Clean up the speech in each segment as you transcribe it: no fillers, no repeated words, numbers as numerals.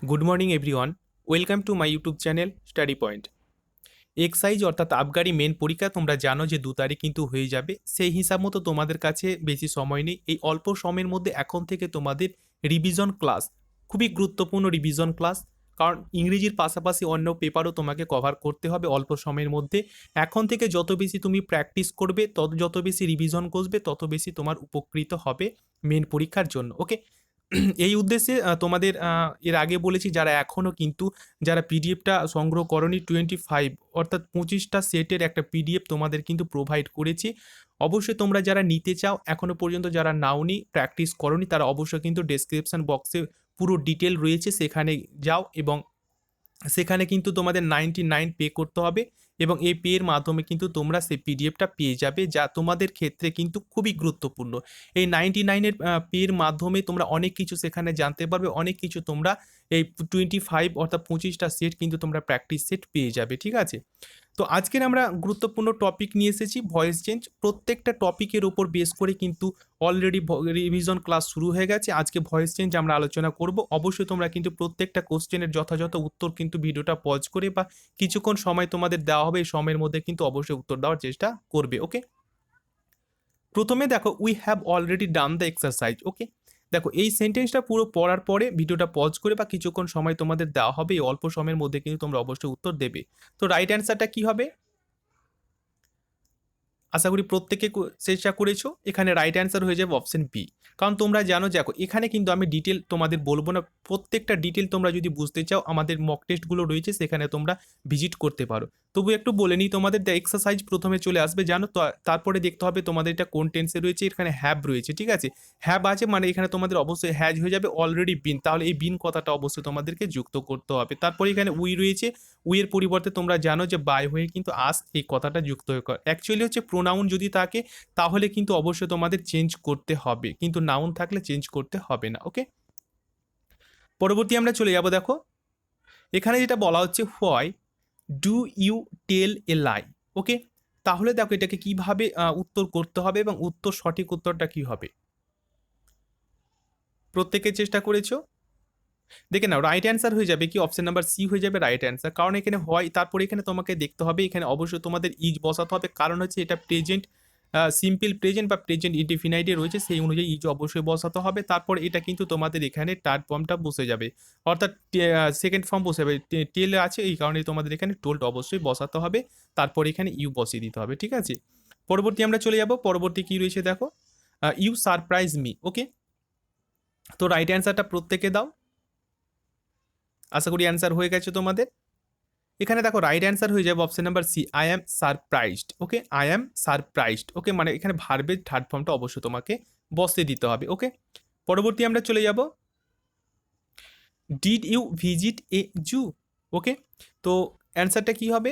Good morning everyone, welcome to my YouTube channel study point. Excise অর্থাৎ আবগারি main পরীক্ষা তোমরা জানো যে 2 তারিখ কিন্তু হয়ে যাবে। সেই হিসাব মতো তোমাদের কাছে বেশি সময় নেই। এই অল্প সময়ের মধ্যে এখন থেকে তোমাদের রিভিশন ক্লাস, খুবই গুরুত্বপূর্ণ রিভিশন ক্লাস, কারণ ইংরেজির পাশাপাশি অন্য পেপারও তোমাকে কভার করতে হবে অল্প সময়ের মধ্যে। এখন থেকে যত বেশি তুমি প্র্যাকটিস করবে, যত বেশি রিভিশন করবে, তত বেশি তোমার উপকৃত হবে মেন পরীক্ষার জন্য। ওকে, এই উদ্দেশ্যে তোমাদের এর আগে বলেছি যারা এখনও কিন্তু যারা পিডিএফটা সংগ্রহ করনি 25 অর্থাৎ 25টা সেটের একটা পিডিএফ তোমাদের কিন্তু প্রোভাইড করেছি। অবশ্যই তোমরা যারা নিতে চাও, এখনও পর্যন্ত যারা নাওনি, প্র্যাকটিস করনি, তারা অবশ্যই কিন্তু ডেসক্রিপশন বক্সে পুরো ডিটেল রয়েছে, সেখানে যাও এবং সেখানে কিন্তু তোমাদের 99 পে করতে হবে এবং এই পের মাধ্যমে কিন্তু তোমরা সেই পিডিএফটা পেয়ে যাবে, যা তোমাদের ক্ষেত্রে কিন্তু খুবই গুরুত্বপূর্ণ। এই 99-এর পের মাধ্যমে তোমরা অনেক কিছু সেখানে জানতে পারবে, অনেক কিছু তোমরা এই 25 অর্থাৎ 25টা সেট কিন্তু তোমরা প্র্যাকটিস সেট পেয়ে যাবে। ঠিক আছে, তো আজকের আমরা গুরুত্বপূর্ণ টপিক নিয়ে এসেছি ভয়েস চেঞ্জ। প্রত্যেকটা টপিকের উপর বেস করে কিন্তু অলরেডি রিভিশন ক্লাস শুরু হয়ে গেছে। আজকে ভয়েস চেঞ্জ আমরা আলোচনা করব। অবশ্যই তোমরা কিন্তু প্রত্যেকটা কোশ্চেনের যথাযথ উত্তর কিন্তু ভিডিওটা পজ করে বা কিছুক্ষণ সময় তোমাদের দেওয়া হবে, এই সময়ের মধ্যে কিন্তু অবশ্যই উত্তর দেওয়ার চেষ্টা করবে। ওকে, প্রথমে দেখো, we have already done the exercise. Okay, দেখো এই সেন্টেন্সটা পুরো পড়ার পরে ভিডিওটা পজ করে বা কিছুক্ষণ সময় তোমাদের দেওয়া হবে, এই অল্প সময়ের মধ্যে কিন্তু তোমরা অবশ্যই উত্তর দেবে। তো রাইট অ্যান্সারটা কি হবে? আশা করি প্রত্যেকে চেষ্টা করেছো। এখানে রাইট অ্যান্সার হয়ে যাবে অপশন বি। কারণ তোমরা জানো, দেখো এখানে কিন্তু আমি ডিটেল তোমাদের বলবো না, প্রত্যেকটা ডিটেল তোমরা যদি বুঝতে চাও আমাদের মক টেস্টগুলো রয়েছে, সেখানে তোমরা ভিজিট করতে পারো। তবু একটু বলে নিই তোমাদের, এক্সারসাইজ প্রথমে চলে আসবে জানো তো, তারপরে দেখতে হবে তোমাদের এটা কোন টেন্সে রয়েছে। এখানে হ্যাভ রয়েছে, ঠিক আছে, হ্যাভ আছে মানে এখানে তোমাদের অবশ্যই হ্যাজ হয়ে যাবে অলরেডি বিন, তাহলে এই বিন কথাটা অবশ্যই তোমাদেরকে যুক্ত করতে হবে। তারপরে এখানে উই রয়েছে, উইয়ের পরিবর্তে তোমরা জানো যে বাই হয়ে কিন্তু আস এই কথাটা যুক্ত হয়ে অ্যাকচুয়ালি হচ্ছে প্রোনাউন যদি থাকে তাহলে কিন্তু অবশ্যই তোমাদের চেঞ্জ করতে হবে, কিন্তু নাউন থাকলে চেঞ্জ করতে হবে না। ওকে, পরবর্তী আমরা চলে যাব। দেখো এখানে যেটা বলা হচ্ছে, হোয়াই ডু ইউ টেল এ লাই। ওকে, তাহলে দেখো এটাকে কিভাবে উত্তর করতে হবে এবং সঠিক উত্তরটা কি হবে, প্রত্যেকে চেষ্টা করেছো? দেখে নাও, রাইট অ্যান্সার হয়ে যাবে কি অপশন নাম্বার সি হয়ে যাবে রাইট অ্যান্সার। কারণ এখানে হয়, তারপরে এখানে তোমাকে দেখতে হবে, এখানে অবশ্যই তোমাদের ইজ বসাতে হবে, কারণ হচ্ছে এটা প্রেজেন্ট সিম্পল প্রেজেন্ট বা প্রেজেন্ট ইনডিফিনাইটে রয়েছে, সেই অনুযায়ী ইজ অবশ্যই বসাতে হবে। তারপর এটা কিন্তু তোমাদের এখানে থার্ড ফর্মটা বসে যাবে, অর্থাৎ সেকেন্ড ফর্ম বসে যাবে, টেল আছে এই কারণে তোমাদের এখানে টোল্ড অবশ্যই বসাতে হবে, তারপর এখানে ইউ বসিয়ে দিতে হবে। ঠিক আছে, পরবর্তী আমরা চলে যাব। পরবর্তী কি রয়েছে দেখো, ইউ সারপ্রাইজ মি। ওকে, তো রাইট অ্যান্সারটা প্রত্যেকে দাও। আশা করি অ্যান্সার হয়ে গেছে তোমাদের। এখানে দেখো রাইট অ্যান্সার হয়ে যাবে option number C, I am surprised. Okay, I am surprised. Okay, মানে এখানে ভার্বের থার্ড ফর্মটা অবশ্যই তোমাকে বসিয়ে দিতে হবে। ওকে, পরবর্তী আমরা চলে যাব, ডিড ইউ ভিজিট এ জু। ওকে, তো অ্যান্সারটা কি হবে?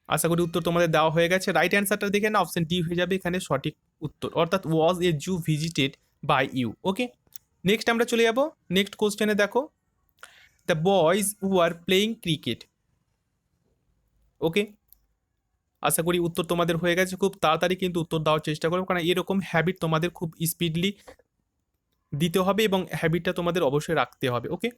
আশা করি উত্তর তোমাদের দেওয়া হয়ে গেছে। রাইট অ্যান্সারটা দেখে না, অপশন ডি হয়ে যাবে এখানে সঠিক উত্তর, অর্থাৎ was a zoo visited by you. Okay, next আমরা চলে যাব নেক্সট কোশ্চেনে। দেখো, the boys who are playing cricket. Okay, আশা করি উত্তর তোমাদের হয়ে গেছে। খুব তাড়াতাড়ি কিন্তু উত্তর দেওয়ার চেষ্টা করো, কারণ এরকম হ্যাবিট তোমাদের খুব স্পিডলি দিতে হবে এবং হ্যাবিটটা তোমাদের অবশ্যই রাখতে হবে। ওকে,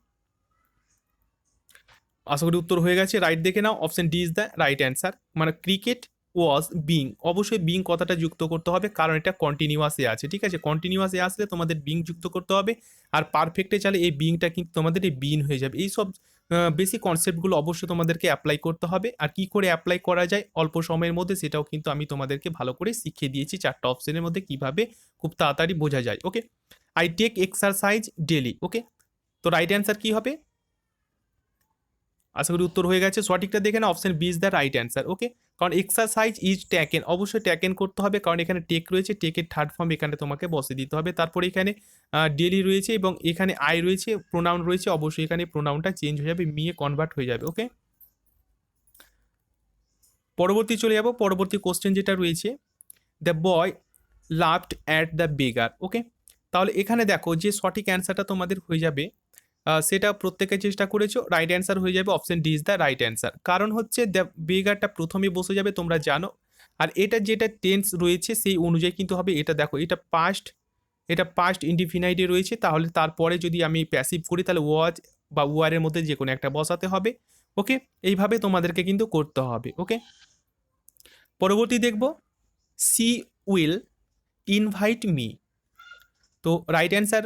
আশা করি উত্তর হয়ে গেছে। রাইট দেখে নাও, option D is the right answer. মানে ক্রিকেট ওয়াজ বিং, অবশ্যই বিং কথাটা যুক্ত করতে হবে, কারণ এটা কন্টিনিউয়াসে আছে। ঠিক আছে, কন্টিনিউয়াসে আসলে তোমাদের বিং যুক্ত করতে হবে, আর পারফেক্টে চালে এই বিংটা কিন্তু তোমাদের এই বিন হয়ে যাবে। এই সব বেসিক কনসেপ্টগুলো অবশ্যই তোমাদেরকে অ্যাপ্লাই করতে হবে, আর কি করে অ্যাপ্লাই করা যায় অল্প সময়ের মধ্যে সেটাও কিন্তু আমি তোমাদেরকে ভালো করে শিখিয়ে দিয়েছি, 4টা অপশনের মধ্যে কিভাবে খুব তাড়াতাড়ি বোঝা যায়। ওকে, আই টেক এক্সারসাইজ ডেলি। ওকে, তো রাইট অ্যান্সার কি হবে? আশা করি উত্তর হয়ে গেছে। সঠিকটা দেখে না, option B is the right answer. Okay, কারণ এক্সারসাইজ ইজ ট্যাকেন, অবশ্যই ট্যাকেন করতে হবে, কারণ এখানে টেক রয়েছে, টেকের থার্ড ফর্ম এখানে তোমাকে বসে দিতে হবে। তারপরে এখানে ডেলি রয়েছে এবং এখানে আই রয়েছে, প্রোনাউন রয়েছে, অবশ্যই এখানে প্রোনাউনটা চেঞ্জ হয়ে যাবে, মিয়ে কনভার্ট হয়ে যাবে। ওকে, পরবর্তী চলে যাব। পরবর্তী কোশ্চেন যেটা রয়েছে, the boy loved at the beggar. Okay, তাহলে এখানে দেখো যে সঠিক অ্যান্সারটা তোমাদের হয়ে যাবে, সেটা প্রত্যেকে চেষ্টা করেছো, রাইট অ্যান্সার হয়ে যাবে option D is the right answer. কারণ হচ্ছে দ্য বেগারটা প্রথমে বসে যাবে, তোমরা জানো, আর এটা যেটা টেন্স রয়েছে সেই অনুযায়ী কিন্তু হবে। এটা দেখো, এটা পাস্ট এটা পাস্ট ইনডিফিনাইটে রয়েছে, তাহলে তারপরে যদি আমি প্যাসিভ করি তাহলে ওয়াজ বা ওয়ারের মধ্যে যে কোনো একটা বসাতে হবে। ওকে, এইভাবে তোমাদেরকে কিন্তু করতে হবে। ওকে, পরবর্তী দেখব, সি উইল ইনভাইট মি। তো রাইট অ্যান্সার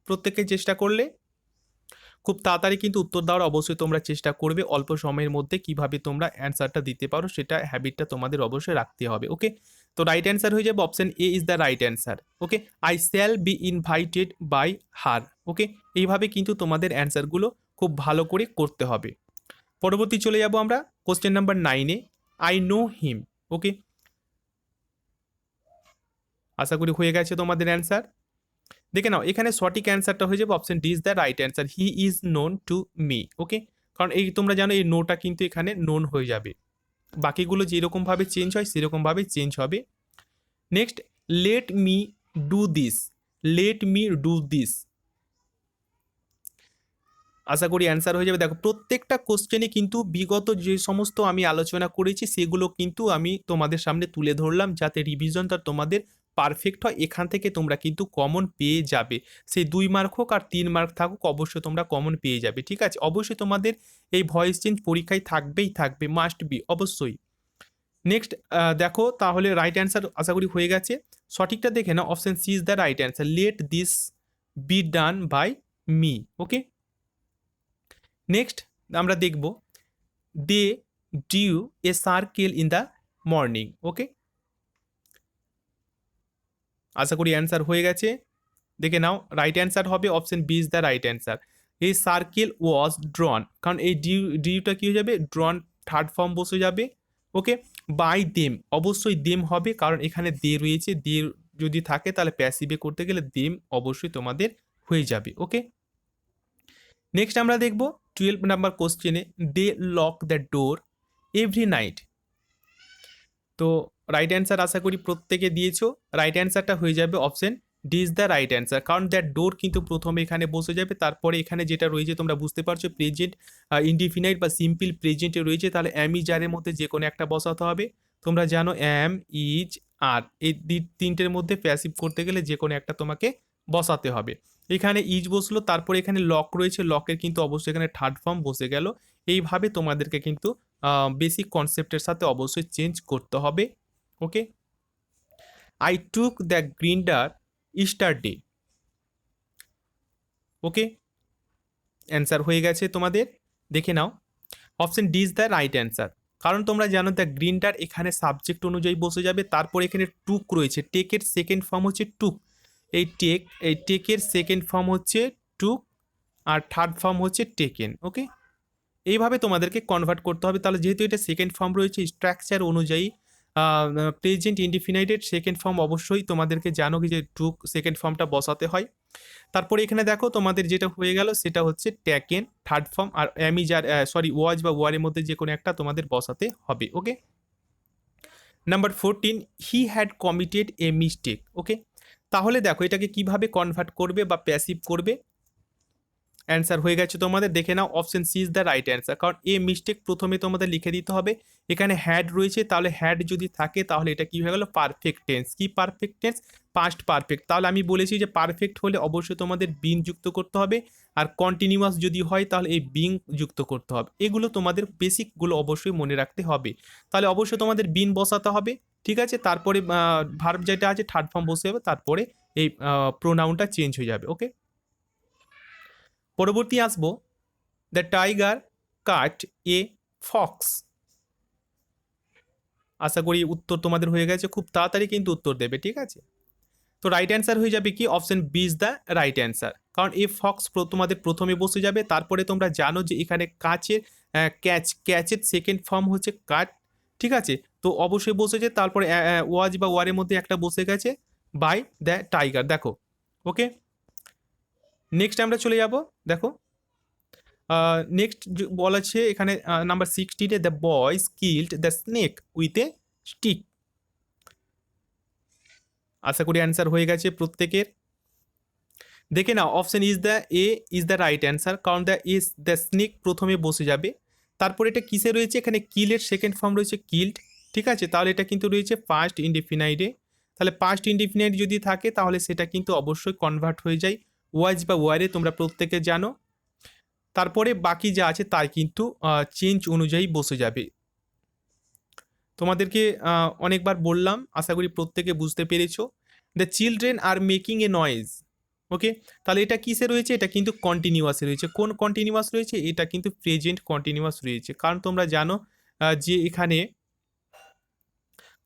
প্রত্যেকে চেষ্টা করলে খুব তাড়াতাড়ি কিন্তু উত্তর দেওয়ার অবশ্যই তোমরা চেষ্টা করবে। অল্প সময়ের মধ্যে কিভাবে তোমরা অ্যান্সারটা দিতে পারো সেটা হ্যাবিটটা তোমাদের অবশ্যই রাখতে হবে। ওকে, তো রাইট অ্যান্সার হয়ে যাবে option A is the right answer. Okay, I shall be invited by her. Okay, এইভাবে কিন্তু তোমাদের অ্যান্সারগুলো খুব ভালো করে করতে হবে। পরবর্তী চলে যাব আমরা কোশ্চেন নাম্বার 9-এ, আই নো হিম। ওকে, আশা করি হয়ে গেছে তোমাদের অ্যান্সার। দেখে নাও, এখানে সঠিক অ্যান্সারটা হয়ে যাবে option D is the right answer, he is known to me. Okay, কারণ এই তোমরা জানো এই নোটা কিন্তু এখানে নোন হয়ে যাবে, বাকিগুলো যেরকমভাবে চেঞ্জ হয় সেরকমভাবে চেঞ্জ হবে। Next, let me do this, let me do this, আশা করি অ্যান্সার হয়ে যাবে। দেখো, প্রত্যেকটা কোশ্চেনে কিন্তু বিগত যে সমস্ত আমি আলোচনা করেছি সেগুলো কিন্তু আমি তোমাদের সামনে তুলে ধরলাম, যাতে রিভিশনটা তোমাদের পারফেক্ট হয়। এখান থেকে তোমরা কিন্তু কমন পেয়ে যাবে, সেই 2 মার্ক হোক আর 3 মার্ক থাকুক, অবশ্যই তোমরা কমন পেয়ে যাবে। ঠিক আছে, অবশ্যই তোমাদের এই ভয়েস চেঞ্জ পরীক্ষায় থাকবেই থাকবে, মাস্ট বি, অবশ্যই। নেক্সট দেখো, তাহলে রাইট অ্যান্সার আশা করি হয়ে গেছে। সঠিকটা দেখে না, option C is the right answer, let this be done by me. Okay, next আমরা দেখব, they drew a circle in the morning. Okay, আশা করি অ্যান্সার হয়ে গেছে। দেখে নাও, রাইট অ্যান্সার হবে option B is the right answer, এই সার্কেল ওয়াজ ড্রন। কারণ এই ডিউটা কী হয়ে যাবে, ড্রন থার্ড ফর্ম বসে যাবে। ওকে, বাই দেম, অবশ্যই দেম হবে, কারণ এখানে দে রয়েছে, দে যদি থাকে তাহলে প্যাসিভে করতে গেলে দেম অবশ্যই তোমাদের হয়ে যাবে। ওকে, নেক্সট আমরা দেখব 12 নাম্বার কোশ্চেনে, they lock the door every night. তো রাইট অ্যান্সার আশা করি প্রত্যেকে দিয়েছো, রাইট অ্যান্সারটা হয়ে যাবে option D is the right answer, কারণ দ্যাট ডোর কিন্তু প্রথমে এখানে বসে যাবে, তারপরে এখানে যেটা রয়েছে তোমরা বুঝতে পারছো প্রেজেন্ট ইনডিফিনাইট বা সিম্পল প্রেজেন্টে রয়েছে, তাহলে অ্যাম ইজ আরের মধ্যে যে কোনো একটা বসাতে হবে। তোমরা জানো অ্যাম ইজ আর, এই তিনটের মধ্যে প্যাসিভ করতে গেলে যে কোনো একটা তোমাকে বসাতে হবে। এখানে ইজ বসলো, তারপরে এখানে লক রয়েছে, লকের কিন্তু অবশ্যই এখানে থার্ড ফর্ম বসে গেল। এইভাবে তোমাদেরকে কিন্তু বেসিক কনসেপ্টের সাথে অবশ্যই চেঞ্জ করতে হবে। Okay, I took the grinder yesterday. Okay, answer হয়ে গেছে তোমাদের, দেখে নাও, option D is the right answer, কারণ তোমরা জানো দ্য গ্রিন্ডার এখানে সাবজেক্ট অনুযায়ী বসে যাবে, তারপর এখানে টুক রয়েছে, টেকের সেকেন্ড ফর্ম হচ্ছে টুক, এই টেকের সেকেন্ড ফর্ম হচ্ছে টুক, আর থার্ড ফর্ম হচ্ছে টেকেন। ওকে, এইভাবে তোমাদেরকে কনভার্ট করতে হবে। তাহলে যেহেতু এটা সেকেন্ড ফর্ম রয়েছে, স্ট্রাকচার অনুযায়ী প্রেজেন্ট ইনডিফিনাইটেড সেকেন্ড ফর্ম অবশ্যই তোমাদেরকে জানো কি যে টুক সেকেন্ড ফর্মটা বসাতে হয়। তারপরে এখানে দেখো তোমাদের যেটা হয়ে গেল সেটা হচ্ছে ট্যাকেন থার্ড ফর্ম, আর অ্যামিজার ওয়াজ বা ওয়ারের মধ্যে যে কোনো একটা তোমাদের বসাতে হবে। Okay, number 14, he had committed a mistake. Okay, তাহলে দেখো এটাকে কিভাবে কনভার্ট করবে বা প্যাসিভ করবে। অ্যান্সার হয়ে গেছে তোমাদের, দেখে নাও, option C is the right answer, কারণ এ মিস্টেক প্রথমে তোমাদের লিখে দিতে হবে। এখানে হ্যাড রয়েছে, তাহলে হ্যাড যদি থাকে তাহলে এটা কি হয়ে গেল, পারফেক্ট টেন্স। কি পারফেক্ট টেন্স, পাস্ট পারফেক্ট। তাহলে আমি বলেছি যে পারফেক্ট হলে অবশ্যই তোমাদের বিন যুক্ত করতে হবে, আর কন্টিনিউয়াস যদি হয় তাহলে এই বিং যুক্ত করতে হবে। এগুলো তোমাদের বেসিকগুলো অবশ্যই মনে রাখতে হবে। তাহলে অবশ্যই তোমাদের বিন বসাতে হবে। ঠিক আছে, তারপরে ভার্ব যেটা আছে থার্ড ফর্ম বসে যাবে, তারপরে এই প্রোনাউনটা চেঞ্জ হয়ে যাবে। ওকে, পরবর্তী আসবো, the tiger caught a fox. আশা করি উত্তর তোমাদের হয়ে গেছে, খুব তাড়াতাড়ি কিন্তু উত্তর দেবে। ঠিক আছে, তো রাইট অ্যান্সার হয়ে যাবে কি, option B is the right answer, কারণ এ ফক্স তোমাদের প্রথমে বসে যাবে, তারপরে তোমরা জানো যে এখানে কাচের ক্যাচের সেকেন্ড ফর্ম হচ্ছে কাট। ঠিক আছে, তো অবশ্যই বসেছে, তারপরে ওয়াজ বা ওয়ারের মধ্যে একটা বসে গেছে বাই দ্য টাইগার। দেখো, ওকে, নেক্সট আমরা চলে যাব। দেখো, নেক্সট বলেছে এখানে নাম্বার 16-এ, the boys killed the snake with a stick. আশা করি অ্যান্সার হয়ে গেছে প্রত্যেকের, দেখে নাও, option is the A is the right answer, কারণ দ্য স্নেক প্রথমে বসে যাবে, তারপর এটা কিসে রয়েছে, এখানে কিলের সেকেন্ড ফর্ম রয়েছে কিল্ড। ঠিক আছে, তাহলে এটা কিন্তু রয়েছে ফার্স্ট ইনডিফিনাইটে, তাহলে পাস্ট ইনডিফিনাইট যদি থাকে তাহলে সেটা কিন্তু অবশ্যই কনভার্ট হয়ে যায় ওয়াজ বা ওয়ারে, তোমরা প্রত্যেকে জানো। তারপরে বাকি যা আছে তাই কিন্তু চেঞ্জ অনুযায়ী বসে যাবে। তোমাদেরকে অনেকবার বললাম, আশা করি প্রত্যেকে বুঝতে পেরেছো। The children are making a noise. Okay, তাহলে এটা কিসে রয়েছে? এটা কিন্তু কন্টিনিউয়াসে রয়েছে। কোন কন্টিনিউয়াস রয়েছে? এটা কিন্তু প্রেজেন্ট কন্টিনিউয়াস রয়েছে, কারণ তোমরা জানো যে এখানে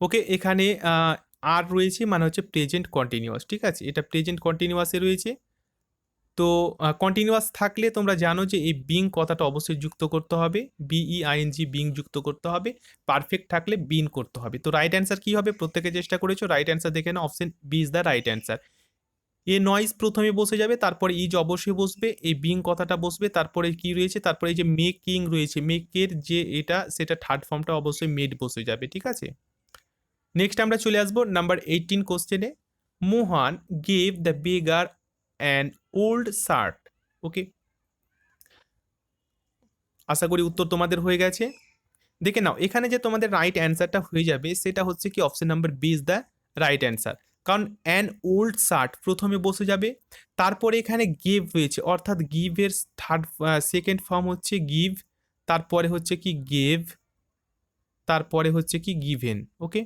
ওকে এখানে আর রয়েছে মানে হচ্ছে প্রেজেন্ট কন্টিনিউয়াস, ঠিক আছে, এটা প্রেজেন্ট কন্টিনিউয়াসে রয়েছে। তো কন্টিনিউয়াস থাকলে তোমরা জানো যে এই বিং কথাটা অবশ্যই যুক্ত করতে হবে, বিইআইএনজি বিং যুক্ত করতে হবে। পারফেক্ট থাকলে বিন করতে হবে। তো রাইট অ্যান্সার কী হবে? প্রত্যেকে চেষ্টা করেছো, রাইট অ্যান্সার দেখে না, option B is the right answer. A noise প্রথমে বসে যাবে, তারপরে ইজ অবশ্যই বসবে, এই বিং কথাটা বসবে, তারপরে কি রয়েছে, তারপরে এই যে মেকিং রয়েছে, মেকের যে এটা সেটা থার্ড ফর্মটা অবশ্যই মেড বসে যাবে, ঠিক আছে। নেক্সট আমরা চলে আসবো নাম্বার 18 কোশ্চেনে। Mohan gave the beggar an old shirt. Okay, আশা করি উত্তর তোমাদের হয়ে গেছে। দেখে নাও এখানে যে তোমাদের রাইট অ্যান্সারটা হয়ে যাবে সেটা হচ্ছে কি option number B is the right answer, কারণ অ্যান ওল্ড শার্ট প্রথমে বসে যাবে, তারপরে এখানে গিভ রয়েছে, অর্থাৎ গিভের সেকেন্ড ফর্ম হচ্ছে গিভ, তারপরে হচ্ছে কি গেভ, তারপরে হচ্ছে কি গিভেন। ওকে,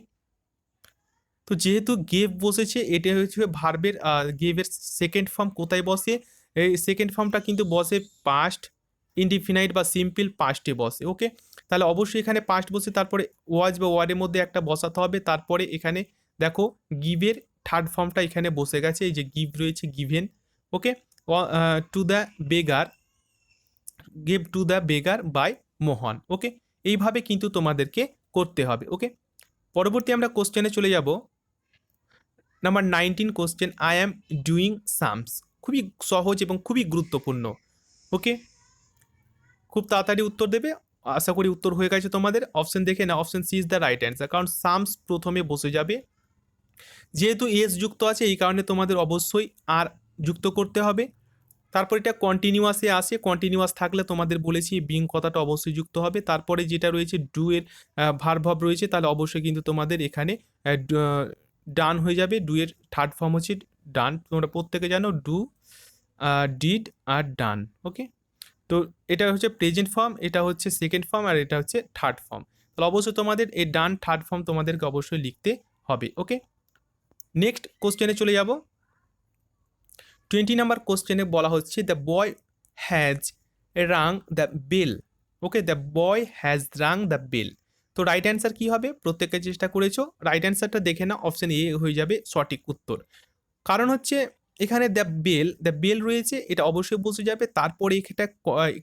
তো যেহেতু গেভ বসেছে, এটা হচ্ছে ভার্বের গেভের সেকেন্ড ফর্ম কোথায় বসে? এই সেকেন্ড ফর্মটা কিন্তু বসে পাস্ট ইনডিফিনাইট বা সিম্পল পাস্টে বসে। ওকে, তাহলে অবশ্যই এখানে পাস্ট বসে তারপরে ওয়াজ বা ওয়ার্ডের মধ্যে একটা বসাতে হবে, তারপরে এখানে দেখো গিভের থার্ড ফর্মটা এখানে বসে গেছে, এই যে গিভ রয়েছে given. Okay, to the beggar, give to the beggar by Mohan. Okay, এইভাবে কিন্তু তোমাদেরকে করতে হবে। ওকে, পরবর্তী আমরা কোশ্চেনে চলে যাব। Number 19 question, I am doing sums. খুবই সহজ এবং খুবই গুরুত্বপূর্ণ। ওকে, খুব তাড়াতাড়ি উত্তর দেবে, আশা করি উত্তর হয়ে গেছে তোমাদের। অপশন দেখে না, option C is the right answer, কারণ সামস প্রথমে বসে যাবে, যেহেতু এস যুক্ত আছে এই কারণে তোমাদের অবশ্যই আর যুক্ত করতে হবে। তারপর এটা কন্টিনিউয়াসে আসে, কন্টিনিউয়াস থাকলে তোমাদের বলেছি বিং কথাটা অবশ্যই যুক্ত হবে। তারপরে যেটা রয়েছে ডু এর ভার্ব রয়েছে, তাহলে অবশ্যই কিন্তু তোমাদের এখানে ডান হয়ে যাবে। ডু এর থার্ড ফর্ম হচ্ছে ডান, তোমরা প্রত্যেকে জানো ডু, ডিড আর ডান। ওকে, তো এটা হচ্ছে প্রেজেন্ট ফর্ম, এটা হচ্ছে সেকেন্ড ফর্ম, আর এটা হচ্ছে থার্ড ফর্ম। তাহলে অবশ্যই তোমাদের এই ডান থার্ড ফর্ম তোমাদেরকে অবশ্যই লিখতে হবে। ওকে, নেক্সট কোশ্চেনে চলে যাব। 20 নাম্বার কোশ্চেনে বলা হচ্ছে the boy has rung the bell. Okay, the boy has rung the bell. তো রাইট অ্যান্সার কী হবে? প্রত্যেকে চেষ্টা করেছো, রাইট অ্যান্সারটা দেখে না, অপশন এ হয়ে যাবে সঠিক উত্তর। কারণ হচ্ছে এখানে দ্য বেল রয়েছে, এটা অবশ্যই বসে যাবে। তারপরে এটা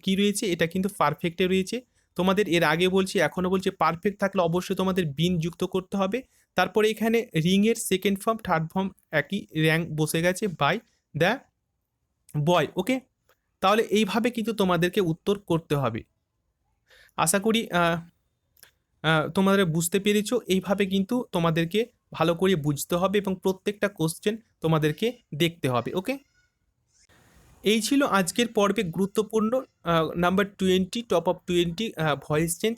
কি রয়েছে? এটা কিন্তু পারফেক্টে রয়েছে। তোমাদের এর আগে বলছি এখনও বলছি, পারফেক্ট থাকলে অবশ্যই তোমাদের বিন যুক্ত করতে হবে। তারপরে এখানে রিংয়ের সেকেন্ড ফর্ম থার্ড ফর্ম একই, র্যাং বসে গেছে বাই দ্য বয়। ওকে, তাহলে এইভাবে কিন্তু তোমাদেরকে উত্তর করতে হবে। আশা করি তোমাদের বুঝতে পেরেছো। এইভাবে কিন্তু তোমাদেরকে ভালো করে বুঝতে হবে এবং প্রত্যেকটা কোশ্চেন তোমাদেরকে দেখতে হবে। ওকে, এই ছিল আজকের পর্বে গুরুত্বপূর্ণ number 20 top of 20 voice change.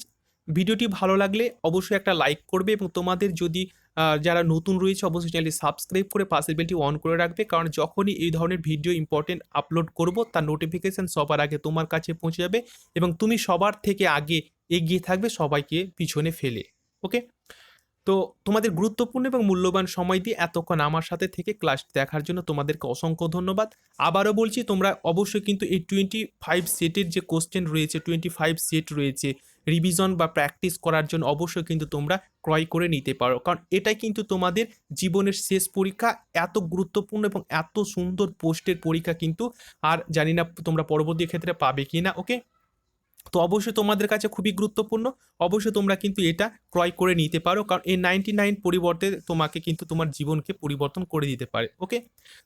ভিডিওটি ভালো লাগলে অবশ্যই একটা লাইক করবে এবং তোমাদের যদি যারা নতুন রয়েছে অবশ্যই চ্যানেলটি সাবস্ক্রাইব করে পাশের বেলটি অন করে রাখবে, কারণ যখনই এই ধরনের ভিডিও ইম্পর্টেন্ট আপলোড করব তার নোটিফিকেশান সবার আগে তোমার কাছে পৌঁছে যাবে এবং তুমি সবার থেকে আগে এগিয়ে থাকবে সবাইকে পিছনে ফেলে। ওকে, তো তোমাদের গুরুত্বপূর্ণ এবং মূল্যবান সময় দিয়ে এতক্ষণ আমার সাথে থেকে ক্লাস দেখার জন্য তোমাদেরকে অসংখ্য ধন্যবাদ। আবারও বলছি, তোমরা অবশ্যই কিন্তু এই 25 সেটের যে কোশ্চেন রয়েছে, 25 সেট রয়েছে রিভিশন বা প্র্যাকটিস করার জন্য অবশ্যই কিন্তু তোমরা ক্রয় করে নিতে পারো, কারণ এটাই কিন্তু তোমাদের জীবনের শেষ পরীক্ষা। এত গুরুত্বপূর্ণ এবং এত সুন্দর পোস্টের পরীক্ষা কিন্তু আর জানি না তোমরা পরবর্তী ক্ষেত্রে পাবে কি না। ওকে, তো অবশ্যই তোমাদের কাছে খুবই গুরুত্বপূর্ণ, অবশ্যই তোমরা কিন্তু এটা ক্রয় করে নিতে পারো, কারণ এই 99 পরিবর্তে তোমাকে কিন্তু তোমার জীবনকে পরিবর্তন করে দিতে পারে। ওকে,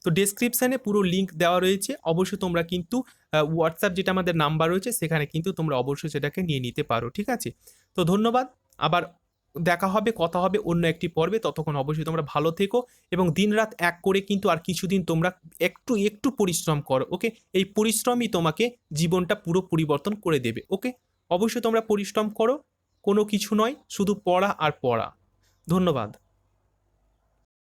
তো ডেসক্রিপশানে পুরো লিঙ্ক দেওয়া রয়েছে, অবশ্যই তোমরা কিন্তু হোয়াটসঅ্যাপ যেটা আমাদের নাম্বার রয়েছে সেখানে কিন্তু তোমরা অবশ্যই সেটাকে নিয়ে নিতে পারো। ঠিক আছে, তো ধন্যবাদ, আবার দেখা হবে, কথা হবে অন্য একটি পর্বে। ততক্ষণ অবশ্যই তোমরা ভালো থেকো এবং দিনরাত এক করে কিন্তু আর কিছুদিন তোমরা একটু একটু পরিশ্রম করো। ওকে, এই পরিশ্রমই তোমাকে জীবনটা পুরো পরিবর্তন করে দেবে। ওকে, অবশ্যই তোমরা পরিশ্রম করো, কোনো কিছু নয়, শুধু পড়া আর পড়া। ধন্যবাদ।